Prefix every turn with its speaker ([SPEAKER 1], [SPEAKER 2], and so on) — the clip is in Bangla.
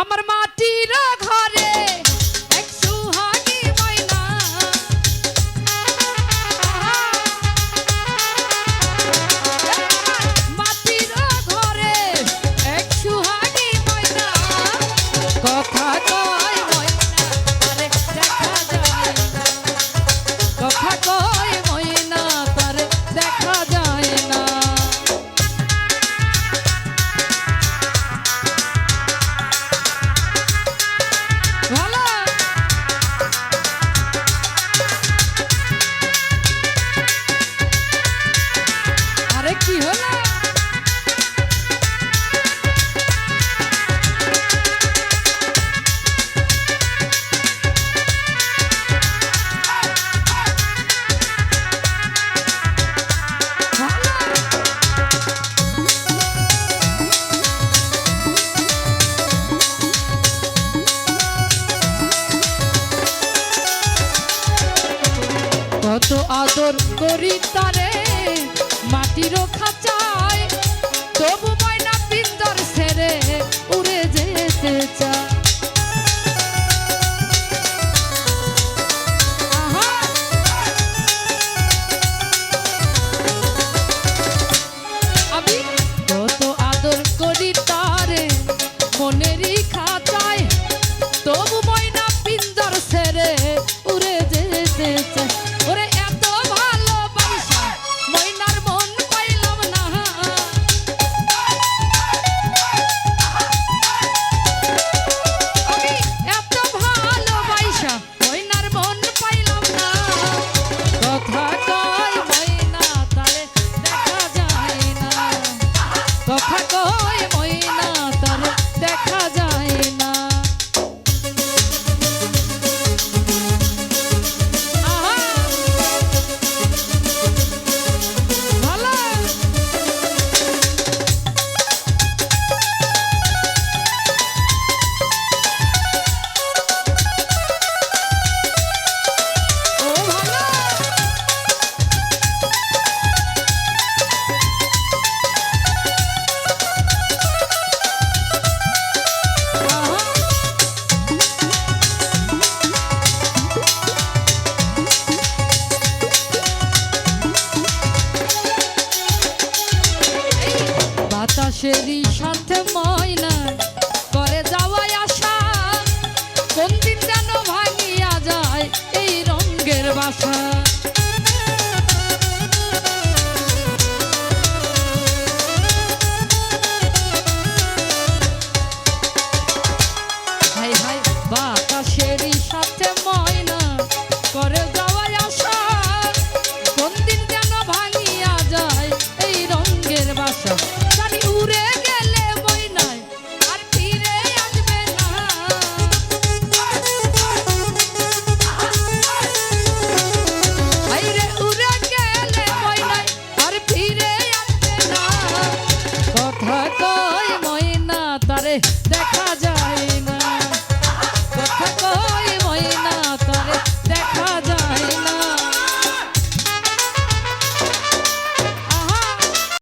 [SPEAKER 1] আমার মাটির ঘরে এক সুহাগী ময়না, মাটির ঘরে এক সুহাগী ময়না, কথা কয় ময়না তারে দেখা যায় না, কথা কয় ময়না তারে দেখা যায় না। কি হলো? কত আদর করি তারে মাটির খাঁচায়, তবু ময়না পিঞ্জর ছেড়ে উড়ে যেতে চায়। আমি কত আদর করি তারে মনেরই খাঁচায়, তবু ময়না পিঞ্জর ছেড়ে উড়ে যেতে চায়। ওরে এত ভালোবাসা ময়নার মন পাইলাম না, আমি এত ভালোবাসা ময়নার মন পাইলাম না, কথা কয় ময়না তারে দেখা যায় না, কথা কয় ময়না তারে দেখা যায় না। বাতাসেরই সাথে ময়না করে যাওয়ায় আশা, কোন দিন যেন ভাঙিয়া যায় এই রঙের বাসা। হাই হাই বাতাসেরই সাথে ময়না করে যাওয়ায় আশা, কোন দিন যেন ভাঙিয়া যায় এই রঙের বাসা।